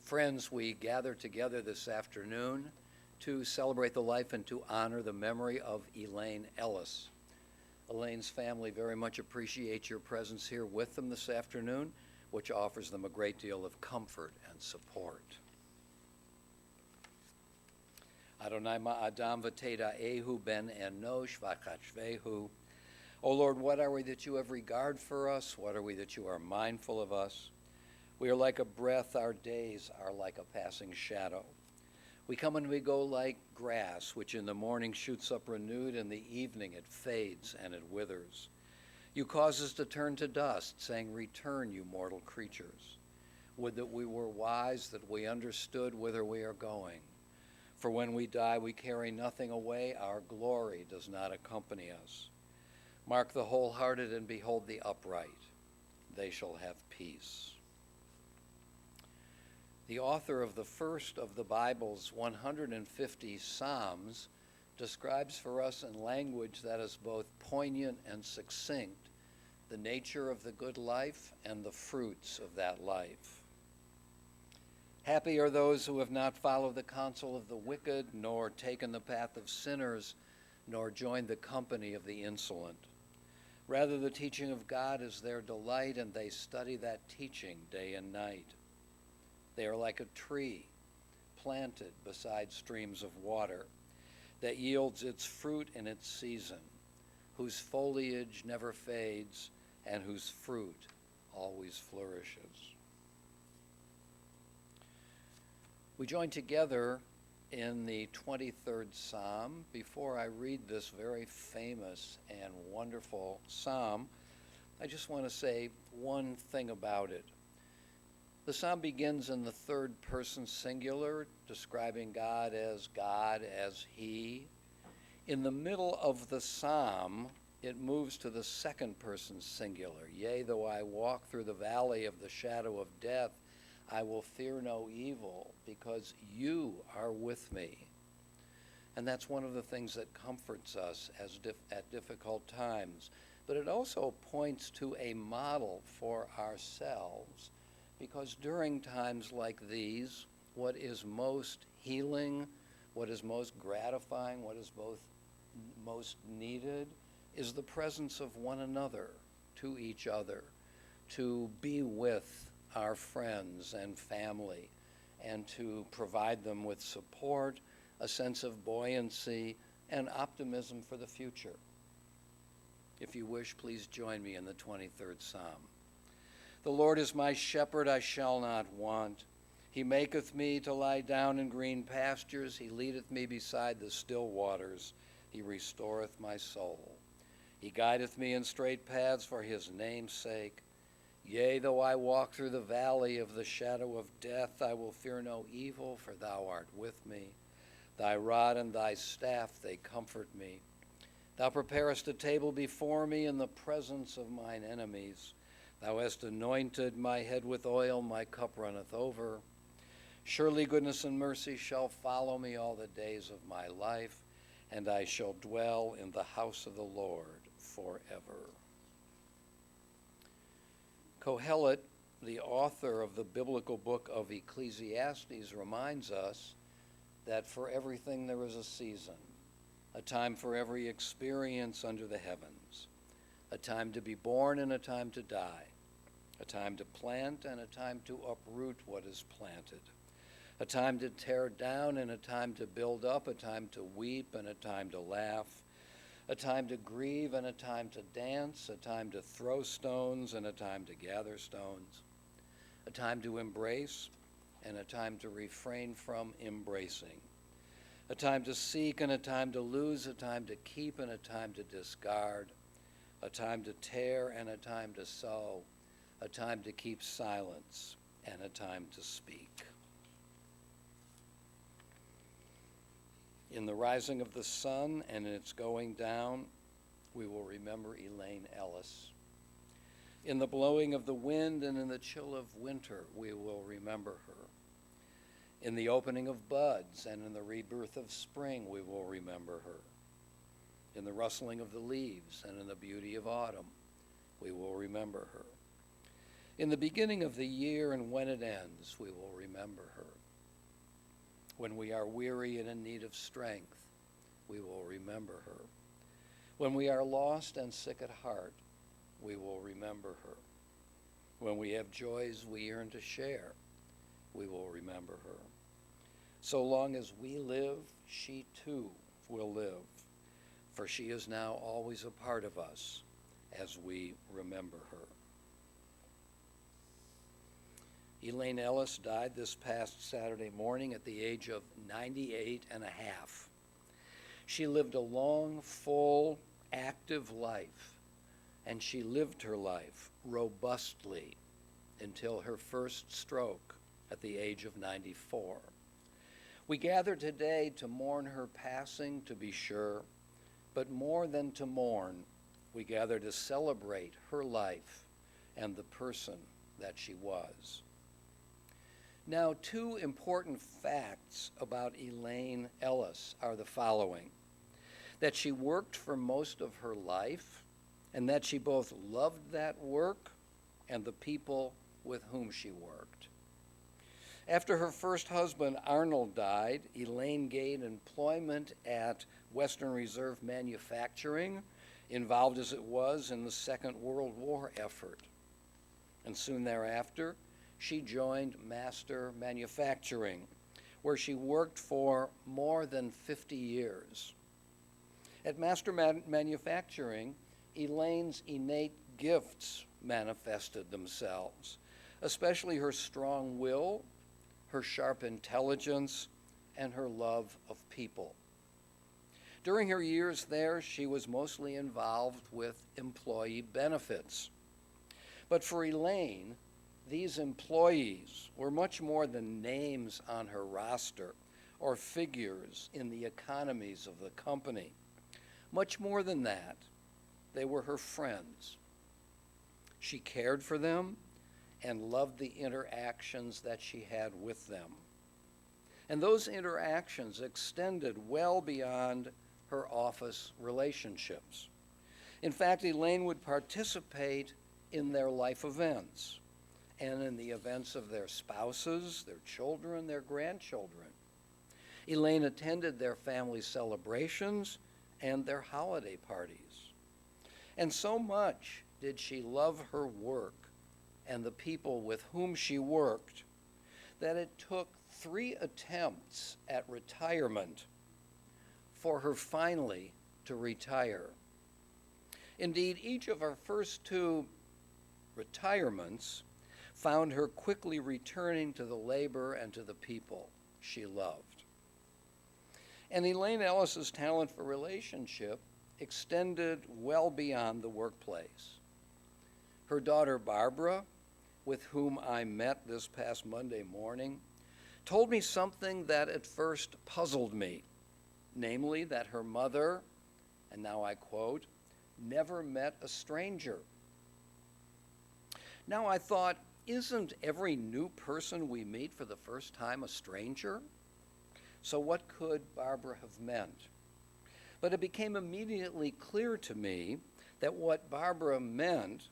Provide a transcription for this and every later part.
Friends, we gather together this afternoon to celebrate the life and to honor the memory of Elaine Ellis. Elaine's family very much appreciates your presence here with them this afternoon, which offers them a great deal of comfort and support. Adonai ma'adam v'teda ehu ben enosh v'achashvehu. O Lord, what are we that you have regard for us? What are we that you are mindful of us? We are like a breath, our days are like a passing shadow. We come and we go like grass, which in the morning shoots up renewed, in the evening it fades and it withers. You cause us to turn to dust, saying, "Return, you mortal creatures." Would that we were wise, that we understood whither we are going. For when we die, we carry nothing away. Our glory does not accompany us. Mark the wholehearted and behold the upright. They shall have peace. The author of the first of the Bible's 150 Psalms describes for us in language that is both poignant and succinct the nature of the good life and the fruits of that life. Happy are those who have not followed the counsel of the wicked, nor taken the path of sinners, nor joined the company of the insolent. Rather, the teaching of God is their delight, and they study that teaching day and night. They are like a tree planted beside streams of water that yields its fruit in its season, whose foliage never fades and whose fruit always flourishes. We join together in the 23rd Psalm. Before I read this very famous and wonderful psalm, I just want to say one thing about it. The psalm begins in the third person singular, describing God as He. In the middle of the psalm, it moves to the second person singular. Yea, though I walk through the valley of the shadow of death, I will fear no evil, because you are with me. And that's one of the things that comforts us at difficult times. But it also points to a model for ourselves, because during times like these, what is most healing, what is most gratifying, what is most needed is the presence of one another, to each other, to be with our friends and family, and to provide them with support, a sense of buoyancy, and optimism for the future. If you wish, please join me in the 23rd Psalm. The Lord is my shepherd, I shall not want. He maketh me to lie down in green pastures. He leadeth me beside the still waters. He restoreth my soul. He guideth me in straight paths for his name's sake. Yea, though I walk through the valley of the shadow of death, I will fear no evil, for thou art with me. Thy rod and thy staff, they comfort me. Thou preparest a table before me in the presence of mine enemies. Thou hast anointed my head with oil, my cup runneth over. Surely goodness and mercy shall follow me all the days of my life, and I shall dwell in the house of the Lord forever. Kohelet, the author of the biblical book of Ecclesiastes, reminds us that for everything there is a season, a time for every experience under the heavens, a time to be born and a time to die, a time to plant and a time to uproot what is planted, a time to tear down and a time to build up, a time to weep and a time to laugh, a time to grieve and a time to dance, a time to throw stones and a time to gather stones, a time to embrace and a time to refrain from embracing, a time to seek and a time to lose, a time to keep and a time to discard, a time to tear and a time to sow, a time to keep silence and a time to speak. In the rising of the sun and in its going down, we will remember Elaine Ellis. In the blowing of the wind and in the chill of winter, we will remember her. In the opening of buds and in the rebirth of spring, we will remember her. In the rustling of the leaves and in the beauty of autumn, we will remember her. In the beginning of the year and when it ends, we will remember her. When we are weary and in need of strength, we will remember her. When we are lost and sick at heart, we will remember her. When we have joys we yearn to share, we will remember her. So long as we live, she too will live, for she is now always a part of us as we remember her. Elaine Ellis died this past Saturday morning at the age of 98 and a half. She lived a long, full, active life, and she lived her life robustly until her first stroke at the age of 94. We gather today to mourn her passing, to be sure, but more than to mourn, we gather to celebrate her life and the person that she was. Now, two important facts about Elaine Ellis are the following: that she worked for most of her life, and that she both loved that work and the people with whom she worked. After her first husband, Arnold, died, Elaine gained employment at Western Reserve Manufacturing, involved as it was in the Second World War effort. And soon thereafter, she joined Master Manufacturing, where she worked for more than 50 years. At Master Manufacturing, Elaine's innate gifts manifested themselves, especially her strong will, her sharp intelligence, and her love of people. During her years there, she was mostly involved with employee benefits. But for Elaine, these employees were much more than names on her roster or figures in the economies of the company. Much more than that, they were her friends. She cared for them and loved the interactions that she had with them. And those interactions extended well beyond her office relationships. In fact, Elaine would participate in their life events and in the events of their spouses, their children, their grandchildren. Elaine attended their family celebrations and their holiday parties. And so much did she love her work and the people with whom she worked that it took 3 attempts at retirement for her finally to retire. Indeed, each of her first 2 retirements found her quickly returning to the labor and to the people she loved. And Elaine Ellis's talent for relationship extended well beyond the workplace. Her daughter Barbara, with whom I met this past Monday morning, told me something that at first puzzled me, namely that her mother, and now I quote, never met a stranger. Now I thought, isn't every new person we meet for the first time a stranger? So what could Barbara have meant? But it became immediately clear to me that what Barbara meant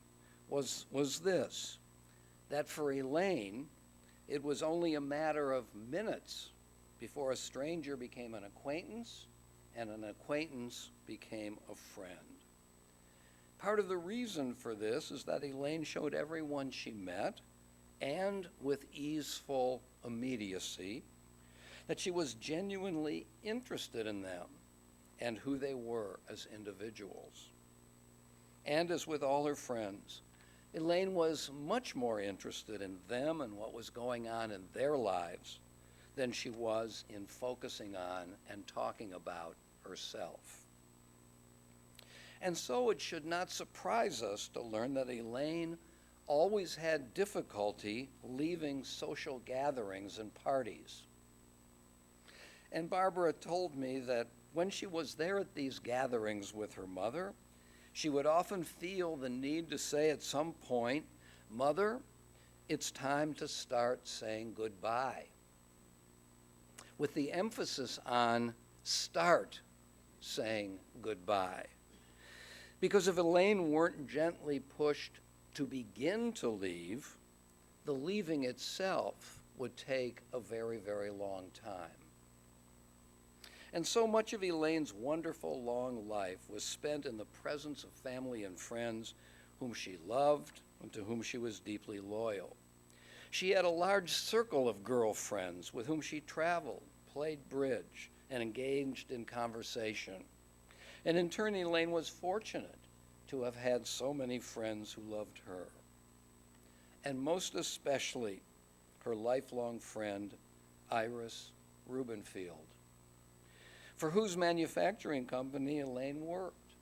was this, that for Elaine, it was only a matter of minutes before a stranger became an acquaintance and an acquaintance became a friend. Part of the reason for this is that Elaine showed everyone she met, and with easeful immediacy, that she was genuinely interested in them and who they were as individuals. And as with all her friends, Elaine was much more interested in them and what was going on in their lives than she was in focusing on and talking about herself. And so it should not surprise us to learn that Elaine always had difficulty leaving social gatherings and parties. And Barbara told me that when she was there at these gatherings with her mother, she would often feel the need to say at some point, "Mother, it's time to start saying goodbye," with the emphasis on start saying goodbye. Because if Elaine weren't gently pushed To begin to leave, the leaving itself would take a very, very long time. And so much of Elaine's wonderful long life was spent in the presence of family and friends whom she loved and to whom she was deeply loyal. She had a large circle of girlfriends with whom she traveled, played bridge, and engaged in conversation. And in turn, Elaine was fortunate to have had so many friends who loved her. And most especially, her lifelong friend, Iris Rubenfield, for whose manufacturing company Elaine worked.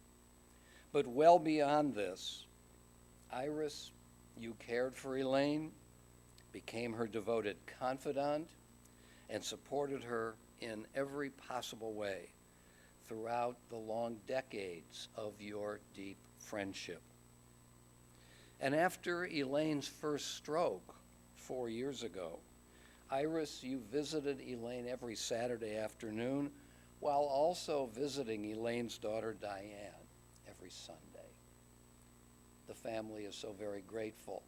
But well beyond this, Iris, you cared for Elaine, became her devoted confidant, and supported her in every possible way throughout the long decades of your deep friendship. And after Elaine's first stroke 4 years ago, Iris, you visited Elaine every Saturday afternoon while also visiting Elaine's daughter Diane every Sunday. The family is so very grateful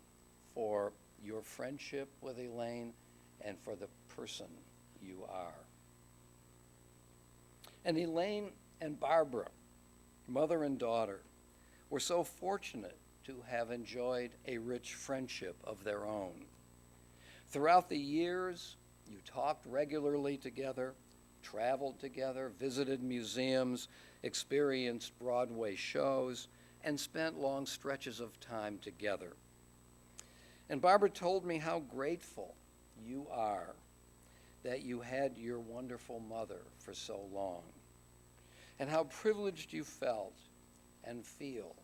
for your friendship with Elaine and for the person you are. And Elaine and Barbara, mother and daughter, were so fortunate to have enjoyed a rich friendship of their own. Throughout the years, you talked regularly together, traveled together, visited museums, experienced Broadway shows, and spent long stretches of time together. And Barbara told me how grateful you are that you had your wonderful mother for so long, and how privileged you felt and feel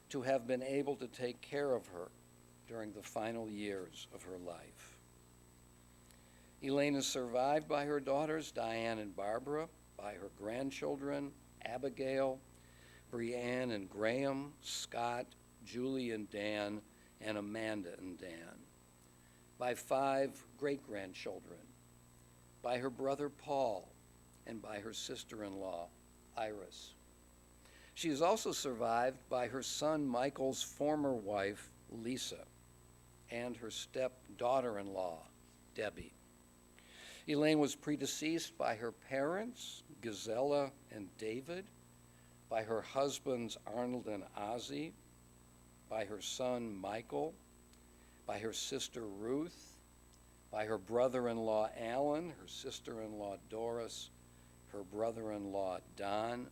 to have been able to take care of her during the final years of her life. Elaine is survived by her daughters, Diane and Barbara, by her grandchildren, Abigail, Brianne and Graham, Scott, Julie and Dan, and Amanda and Dan, by 5 great-grandchildren, by her brother Paul, and by her sister-in-law, Iris. She is also survived by her son Michael's former wife, Lisa, and her stepdaughter-in-law, Debbie. Elaine was predeceased by her parents, Gisela and David, by her husbands Arnold and Ozzie, by her son Michael, by her sister Ruth, by her brother-in-law Alan, her sister-in-law Doris, her brother-in-law Don,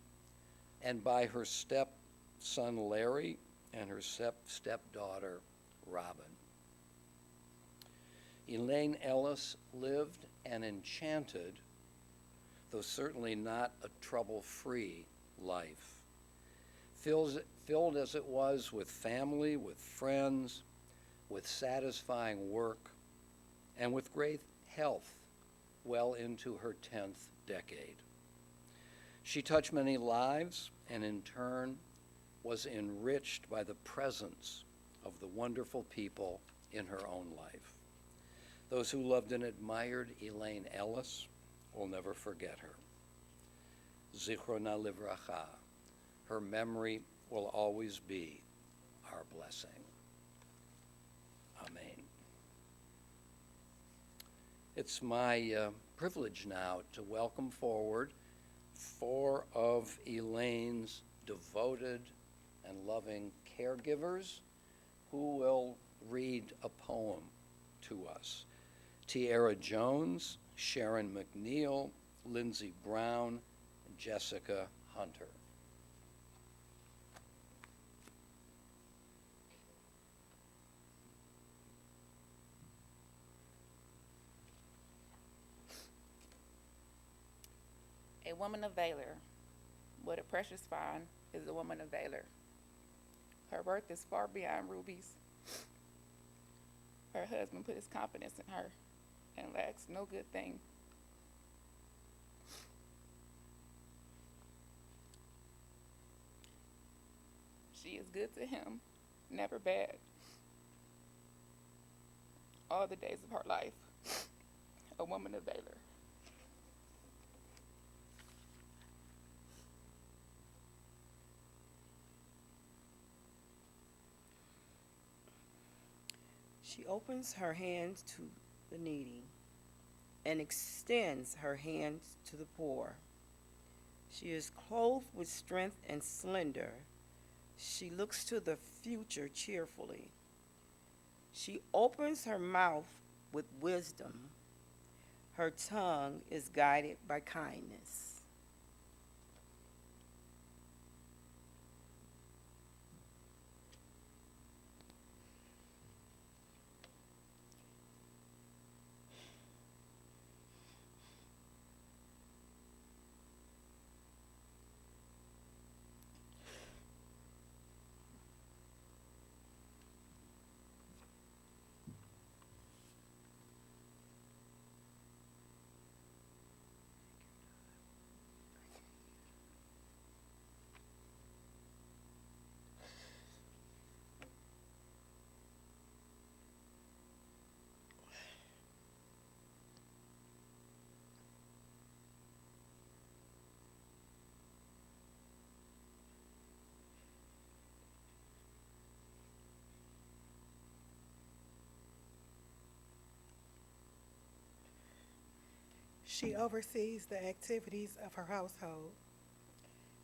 and by her stepson Larry and her stepdaughter Robin. Elaine Ellis lived an enchanted, though certainly not a trouble-free, life, filled as it was with family, with friends, with satisfying work, and with great health well into her 10th decade. She touched many lives and in turn was enriched by the presence of the wonderful people in her own life. Those who loved and admired Elaine Ellis will never forget her. Zichrona livracha. Her memory will always be our blessing. Amen. It's my privilege now to welcome forward 4 of Elaine's devoted and loving caregivers who will read a poem to us. Tiara Jones, Sharon McNeil, Lindsay Brown, and Jessica Hunter. A woman of valor. What a precious find is a woman of valor. Her worth is far beyond rubies. Her husband put his confidence in her and lacks no good thing. She is good to him, never bad. All the days of her life, a woman of valor. She opens her hands to the needy and extends her hands to the poor. She is clothed with strength and slender. She looks to the future cheerfully. She opens her mouth with wisdom. Her tongue is guided by kindness. She oversees the activities of her household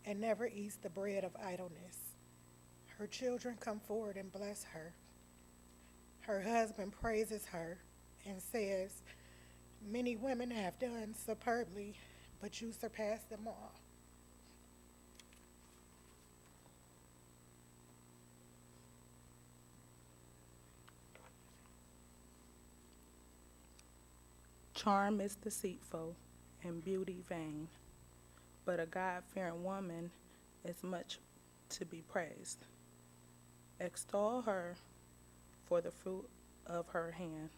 and never eats the bread of idleness. Her children come forward and bless her. Her husband praises her and says, "Many women have done superbly, but you surpass them all." Charm is deceitful and beauty vain, but a God-fearing woman is much to be praised. Extol her for the fruit of her hand.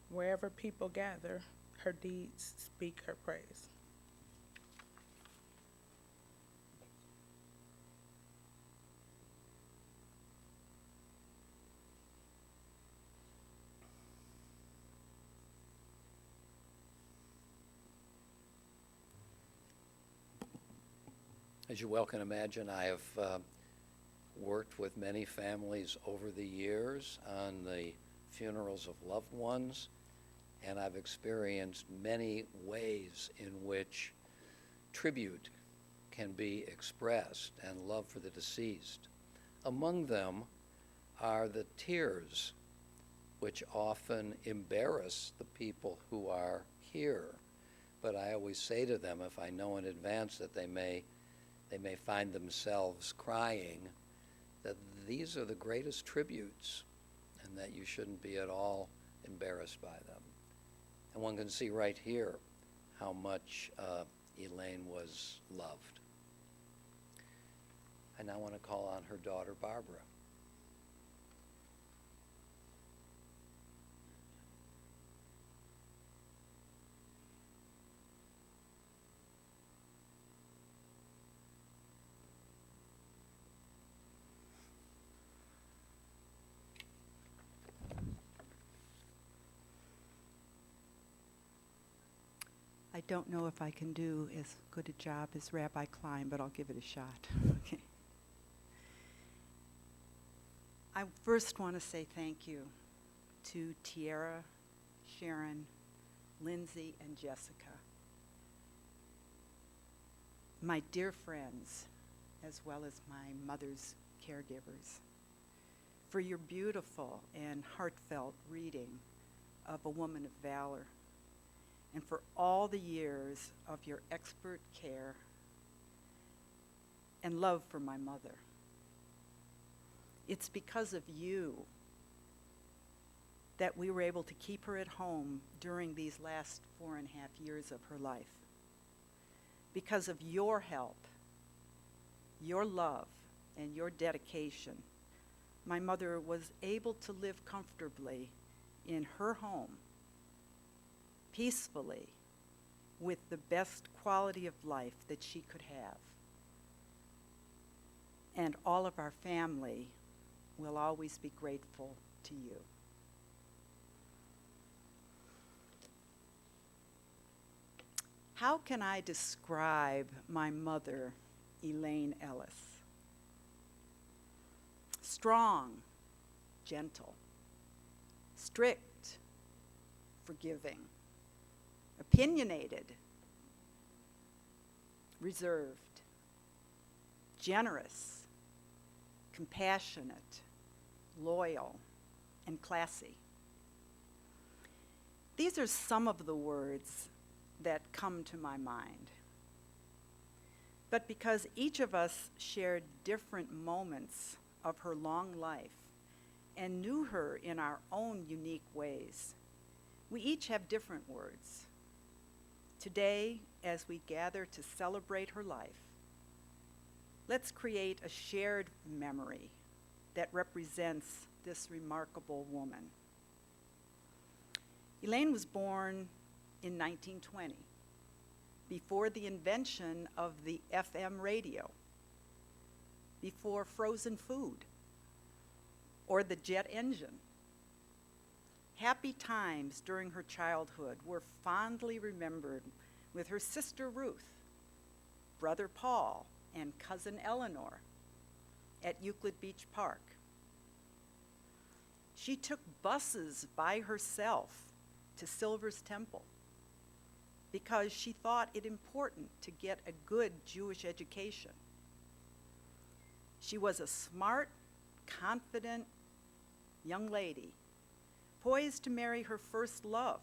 Wherever people gather, her deeds speak her praise. As you well can imagine, I have worked with many families over the years on the funerals of loved ones, and I've experienced many ways in which tribute can be expressed and love for the deceased. Among them are the tears, which often embarrass the people who are here. But I always say to them, if I know in advance that they may find themselves crying, that these are the greatest tributes and that you shouldn't be at all embarrassed by them. And one can see right here how much Elaine was loved. I now want to call on her daughter, Barbara. I don't know if I can do as good a job as Rabbi Klein, but I'll give it a shot. Okay. I first want to say thank you to Tiara, Sharon, Lindsay, and Jessica, my dear friends, as well as my mother's caregivers, for your beautiful and heartfelt reading of A Woman of Valor, and for all the years of your expert care and love for my mother. It's because of you that we were able to keep her at home during these last 4.5 years of her life. Because of your help, your love, and your dedication, my mother was able to live comfortably in her home, peacefully, with the best quality of life that she could have. And all of our family will always be grateful to you. How can I describe my mother, Elaine Ellis? Strong, gentle, strict, forgiving, opinionated, reserved, generous, compassionate, loyal, and classy. These are some of the words that come to my mind. But because each of us shared different moments of her long life and knew her in our own unique ways, we each have different words. Today, as we gather to celebrate her life, let's create a shared memory that represents this remarkable woman. Elaine was born in 1920, before the invention of the FM radio, before frozen food, or the jet engine. Happy times during her childhood were fondly remembered with her sister Ruth, brother Paul, and cousin Eleanor at Euclid Beach Park. She took buses by herself to Silver's Temple because she thought it important to get a good Jewish education. She was a smart, confident young lady, poised to marry her first love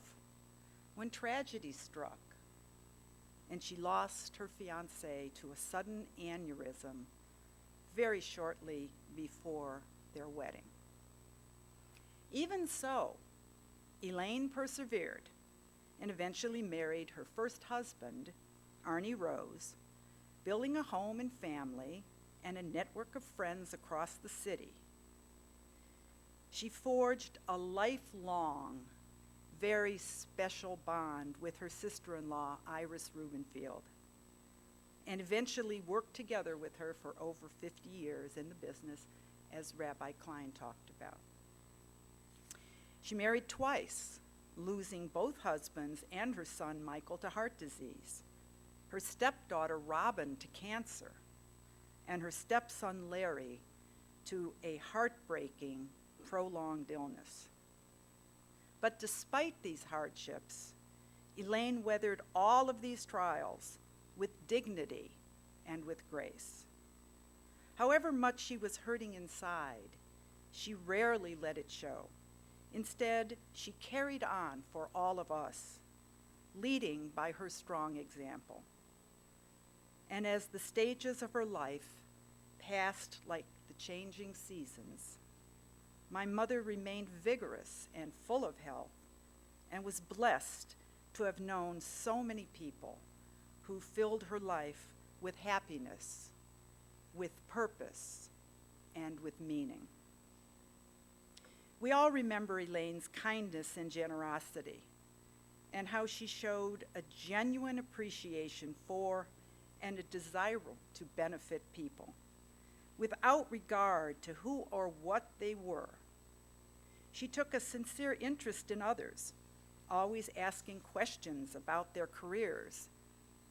when tragedy struck, and she lost her fiancé to a sudden aneurysm very shortly before their wedding. Even so, Elaine persevered and eventually married her first husband, Arnie Rose, building a home and family and a network of friends across the city. She forged a lifelong, very special bond with her sister-in-law, Iris Rubenfield, and eventually worked together with her for over 50 years in the business, as Rabbi Klein talked about. She married twice, losing both husbands and her son Michael to heart disease, her stepdaughter Robin to cancer, and her stepson Larry to a heartbreaking, prolonged illness. But despite these hardships, Elaine weathered all of these trials with dignity and with grace. However much she was hurting inside, she rarely let it show. Instead, she carried on for all of us, leading by her strong example. And as the stages of her life passed like the changing seasons, my mother remained vigorous and full of health and was blessed to have known so many people who filled her life with happiness, with purpose, and with meaning. We all remember Elaine's kindness and generosity and how she showed a genuine appreciation for and a desire to benefit people without regard to who or what they were. She took a sincere interest in others, always asking questions about their careers,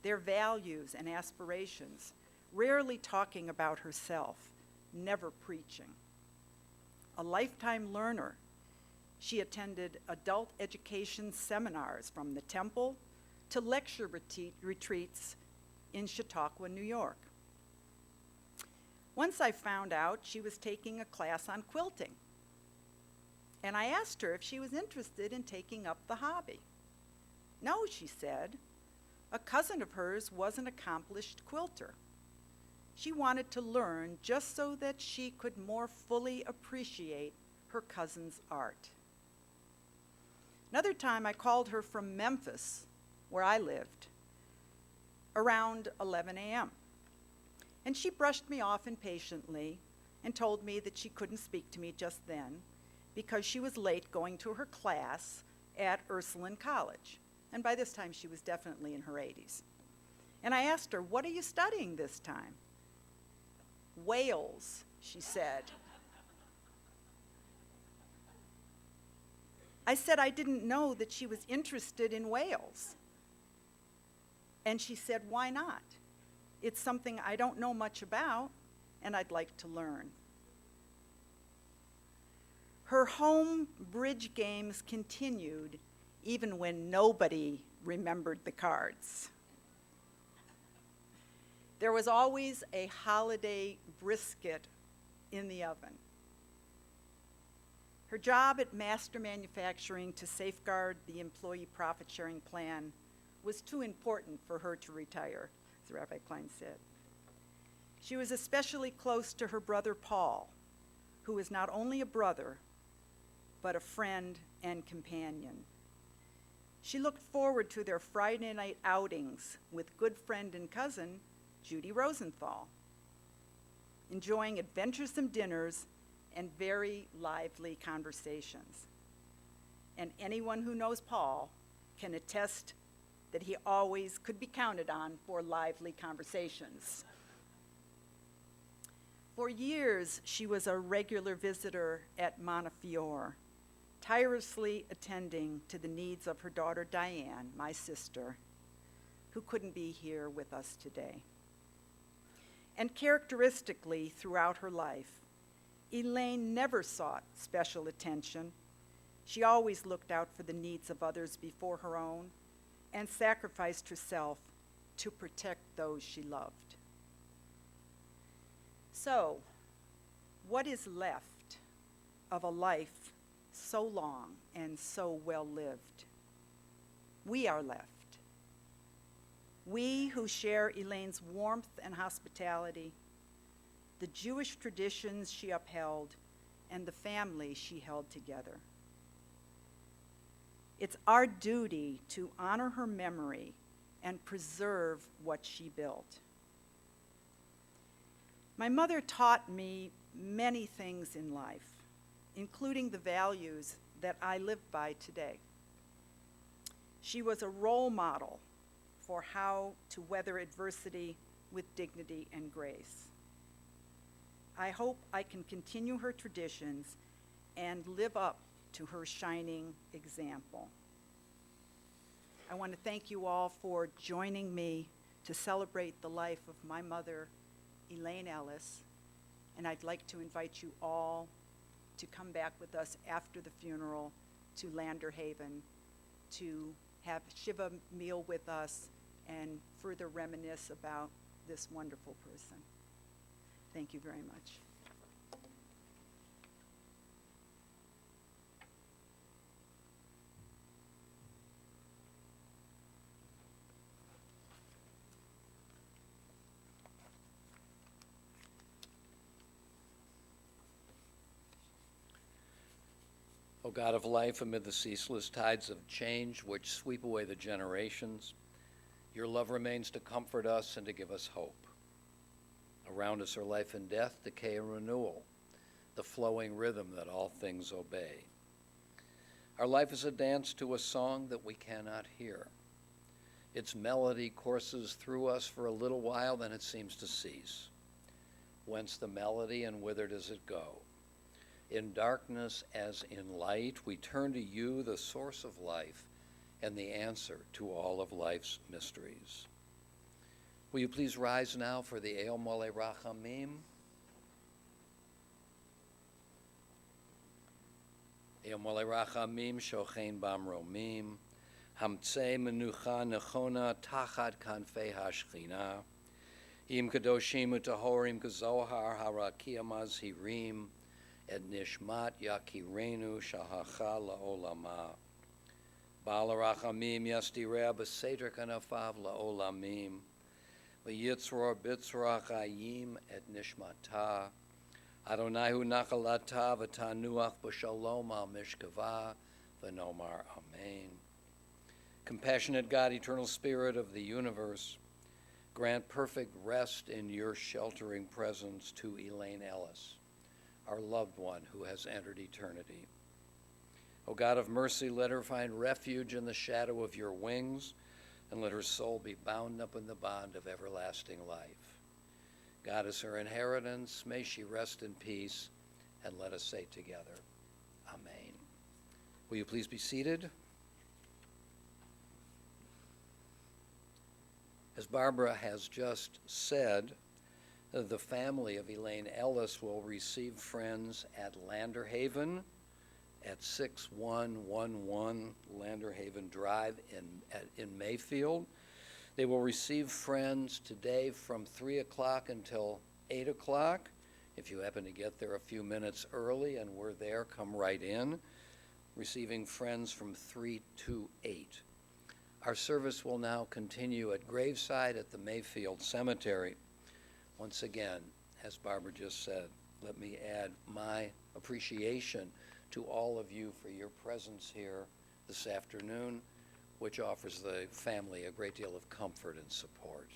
their values and aspirations, rarely talking about herself, never preaching. A lifetime learner, she attended adult education seminars from the temple to lecture retreats in Chautauqua, New York. Once I found out she was taking a class on quilting, and I asked her if she was interested in taking up the hobby. No, she said. A cousin of hers was an accomplished quilter. She wanted to learn just so that she could more fully appreciate her cousin's art. Another time I called her from Memphis, where I lived, around 11 a.m. And she brushed me off impatiently and told me that she couldn't speak to me just then because she was late going to her class at Ursuline College. And by this time, she was definitely in her 80s. And I asked her, "What are you studying this time?" "Whales," she said. I said I didn't know that she was interested in whales. And she said, "Why not? It's something I don't know much about, and I'd like to learn." Her home bridge games continued even when nobody remembered the cards. There was always a holiday brisket in the oven. Her job at Master Manufacturing to safeguard the employee profit-sharing plan was too important for her to retire, as Rabbi Klein said. She was especially close to her brother Paul, who was not only a brother, but a friend and companion. She looked forward to their Friday night outings with good friend and cousin, Judy Rosenthal, enjoying adventuresome dinners and very lively conversations. And anyone who knows Paul can attest that he always could be counted on for lively conversations. For years, she was a regular visitor at Montefiore, tirelessly attending to the needs of her daughter Diane, my sister, who couldn't be here with us today. And characteristically throughout her life, Elaine never sought special attention. She always looked out for the needs of others before her own and sacrificed herself to protect those she loved. So, what is left of a life so long and so well lived? We are left. We who share Elaine's warmth and hospitality, the Jewish traditions she upheld, and the family she held together. It's our duty to honor her memory and preserve what she built. My mother taught me many things in life, including the values that I live by today. She was a role model for how to weather adversity with dignity and grace. I hope I can continue her traditions and live up to her shining example. I want to thank you all for joining me to celebrate the life of my mother, Elaine Ellis, and I'd like to invite you all to come back with us after the funeral to Lander Haven to have Shiva meal with us and further reminisce about this wonderful person. Thank you very much. O God of life, amid the ceaseless tides of change which sweep away the generations, your love remains to comfort us and to give us hope. Around us are life and death, decay and renewal, the flowing rhythm that all things obey. Our life is a dance to a song that we cannot hear. Its melody courses through us for a little while, then it seems to cease. Whence the melody and whither does it go? In darkness as in light, we turn to you, the source of life, and the answer to all of life's mysteries. Will you please rise now for the Eil Mole Rachamim? Eil Mole Rachamim shochein bam romim, hamtzei menucha nechona tachat kanfei hashchina, im kadoshim utahorim kazohar harakia mazhirim, et nishmat yakirenu shahacha laolama. Baal Rachamim yastireh b'seder kanafav laolamim, v'yitzror bitzrach ayim et nishmata. Adonai hu nachalata v'tanuach b'shalom al mishkava v'nomar amen. Compassionate God, eternal Spirit of the universe, grant perfect rest in your sheltering presence to Elaine Ellis, our loved one who has entered eternity. O God of mercy, let her find refuge in the shadow of your wings, and let her soul be bound up in the bond of everlasting life. God is her inheritance. May she rest in peace, and let us say together, Amen. Will you please be seated? As Barbara has just said, the family of Elaine Ellis will receive friends at Lander Haven at 6111 Lander Haven Drive in Mayfield. They will receive friends today from 3 o'clock until 8 o'clock. If you happen to get there a few minutes early and we're there, come right in. Receiving friends from 3 to 8. Our service will now continue at graveside at the Mayfield Cemetery. Once again, as Barbara just said, let me add my appreciation to all of you for your presence here this afternoon, which offers the family a great deal of comfort and support.